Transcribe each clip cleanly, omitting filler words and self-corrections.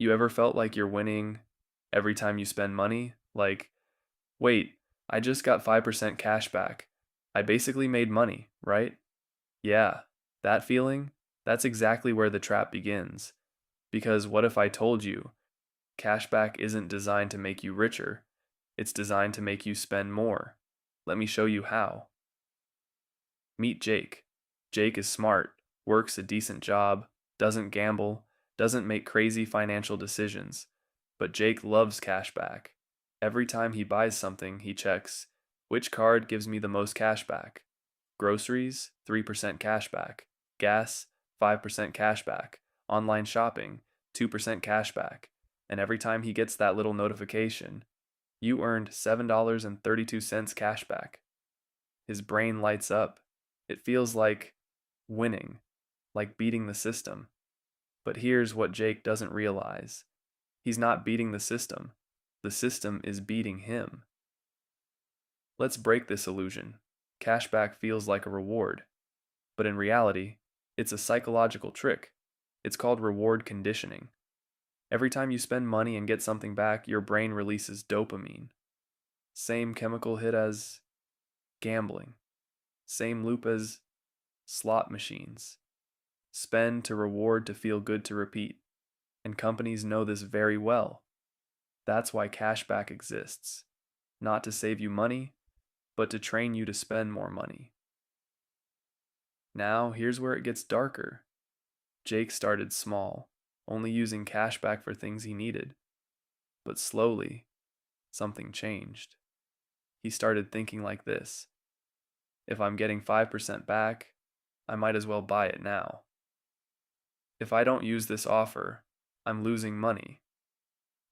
You ever felt like you're winning every time you spend money? Like, wait, I just got 5% cash back. I basically made money, right? Yeah, that feeling, that's exactly where the trap begins. Because what if I told you cashback isn't designed to make you richer, it's designed to make you spend more? Let me show you how. Meet Jake. Jake is smart, works a decent job, doesn't gamble, doesn't make crazy financial decisions. But Jake loves cashback. Every time he buys something, he checks which card gives me the most cashback. Groceries, 3% cashback. Gas, 5% cashback. Online shopping, 2% cashback. And every time he gets that little notification, you earned $7.32 cashback. His brain lights up. It feels like winning, like beating the system. But here's what Jake doesn't realize: he's not beating the system is beating him. Let's break this illusion. Cashback feels like a reward, but in reality, it's a psychological trick. It's called reward conditioning. Every time you spend money and get something back, your brain releases dopamine. Same chemical hit as gambling, same loop as slot machines. Spend to reward to feel good to repeat. And companies know this very well. That's why cashback exists. Not to save you money, but to train you to spend more money. Now, here's where it gets darker. Jake started small, only using cashback for things he needed. But slowly, something changed. He started thinking like this: if I'm getting 5% back, I might as well buy it now. If I don't use this offer, I'm losing money.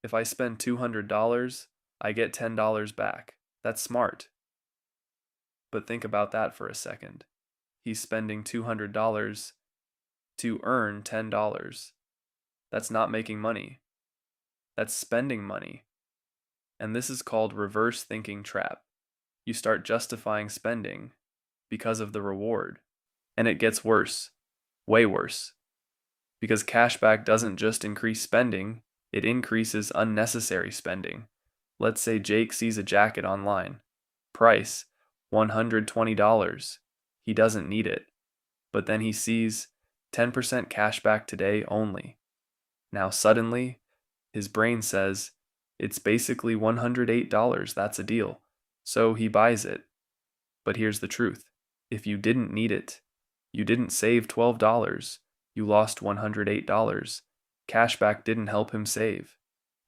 If I spend $200, I get $10 back. That's smart. But think about that for a second. He's spending $200 to earn $10. That's not making money. That's spending money. And this is called reverse thinking trap. You start justifying spending because of the reward. And it gets worse, way worse. Because cashback doesn't just increase spending, it increases unnecessary spending. Let's say Jake sees a jacket online. Price, $120. He doesn't need it. But then he sees 10% cashback today only. Now suddenly, his brain says, it's basically $108, that's a deal. So he buys it. But here's the truth. If you didn't need it, you didn't save $12, you lost $108. Cashback didn't help him save.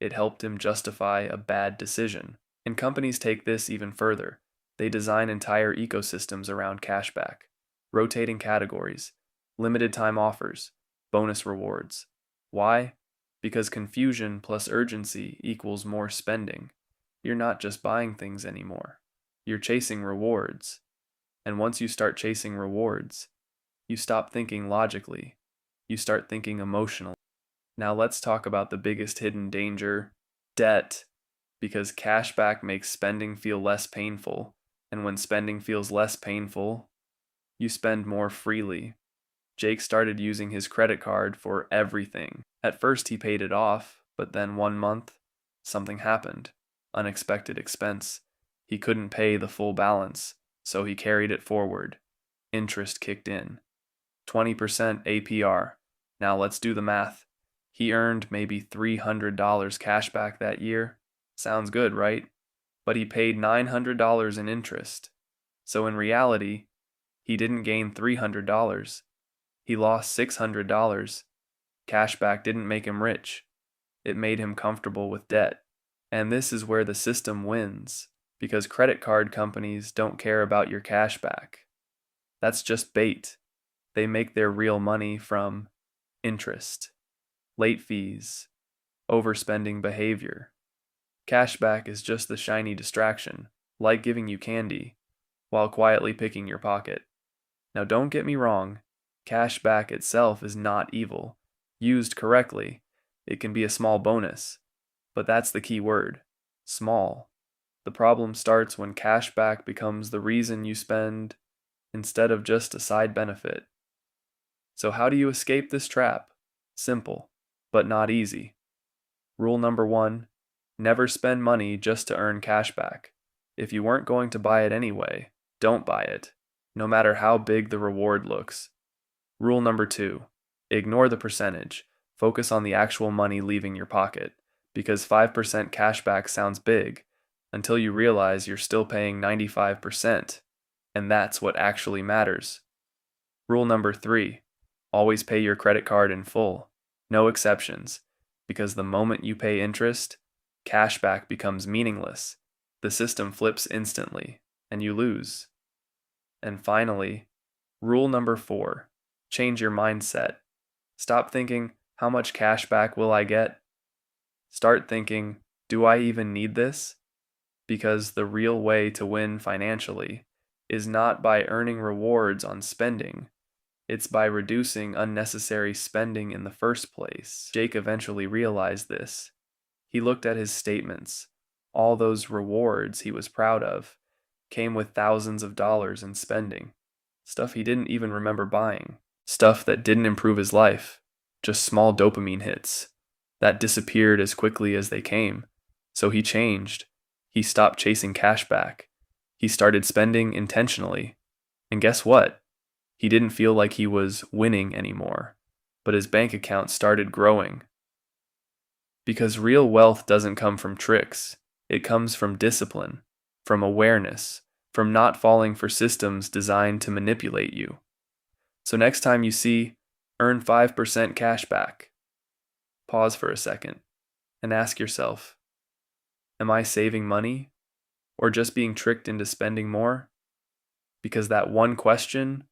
It helped him justify a bad decision. And companies take this even further. They design entire ecosystems around cashback, rotating categories, limited time offers, bonus rewards. Why? Because confusion plus urgency equals more spending. You're not just buying things anymore. You're chasing rewards. And once you start chasing rewards, you stop thinking logically. You start thinking emotionally. Now let's talk about the biggest hidden danger: debt. Because cashback makes spending feel less painful. And when spending feels less painful, you spend more freely. Jake started using his credit card for everything. At first he paid it off, but then one month, something happened. Unexpected expense. He couldn't pay the full balance, so he carried it forward. Interest kicked in. 20% APR. Now let's do the math. He earned maybe $300 cash back that year. Sounds good, right? But he paid $900 in interest. So in reality, he didn't gain $300. He lost $600. Cashback didn't make him rich. It made him comfortable with debt. And this is where the system wins, because credit card companies don't care about your cashback. That's just bait. They make their real money from interest, late fees, overspending behavior. Cashback is just the shiny distraction, like giving you candy, while quietly picking your pocket. Now don't get me wrong, cashback itself is not evil. Used correctly, it can be a small bonus. But that's the key word: small. The problem starts when cashback becomes the reason you spend instead of just a side benefit. So how do you escape this trap? Simple, but not easy. Rule number 1, never spend money just to earn cash back. If you weren't going to buy it anyway, don't buy it, no matter how big the reward looks. Rule number 2, ignore the percentage. Focus on the actual money leaving your pocket, because 5% cashback sounds big until you realize you're still paying 95%, and that's what actually matters. Rule number 3, always pay your credit card in full, no exceptions, because the moment you pay interest, cashback becomes meaningless. The system flips instantly, and you lose. And finally, rule number 4, change your mindset. Stop thinking, how much cash back will I get? Start thinking, do I even need this? Because the real way to win financially is not by earning rewards on spending, it's by reducing unnecessary spending in the first place. Jake eventually realized this. He looked at his statements. All those rewards he was proud of came with thousands of dollars in spending. Stuff he didn't even remember buying. Stuff that didn't improve his life. Just small dopamine hits that disappeared as quickly as they came. So he changed. He stopped chasing cash back. He started spending intentionally. And guess what? He didn't feel like he was winning anymore, but his bank account started growing. Because real wealth doesn't come from tricks. It comes from discipline, from awareness, from not falling for systems designed to manipulate you. So next time you see earn 5% cash back, pause for a second and ask yourself, am I saving money or just being tricked into spending more? Because that one question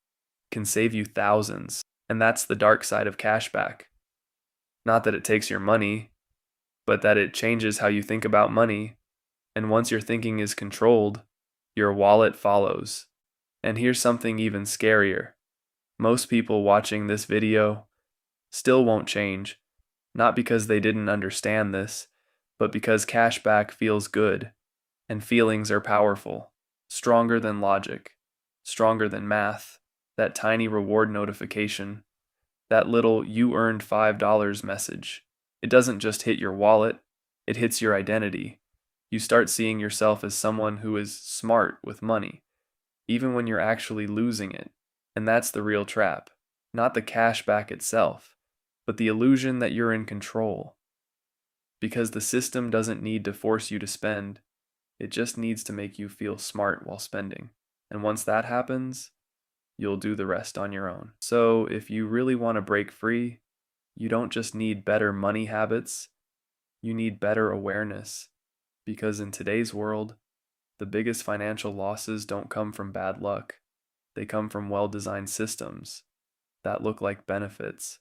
can save you thousands, and that's the dark side of cashback. Not that it takes your money, but that it changes how you think about money, and once your thinking is controlled, your wallet follows. And here's something even scarier. Most people watching this video still won't change, not because they didn't understand this, but because cashback feels good, and feelings are powerful, stronger than logic, stronger than math. That tiny reward notification, that little "you earned $5" message. It doesn't just hit your wallet, it hits your identity. You start seeing yourself as someone who is smart with money, even when you're actually losing it. And that's the real trap. Not the cash back itself, but the illusion that you're in control. Because the system doesn't need to force you to spend, it just needs to make you feel smart while spending. And once that happens, you'll do the rest on your own. So if you really want to break free, you don't just need better money habits, you need better awareness. Because in today's world, the biggest financial losses don't come from bad luck. They come from well-designed systems that look like benefits.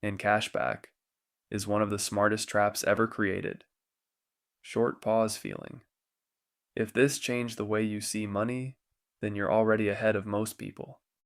And cashback is one of the smartest traps ever created. Short pause feeling. If this changed the way you see money, then you're already ahead of most people.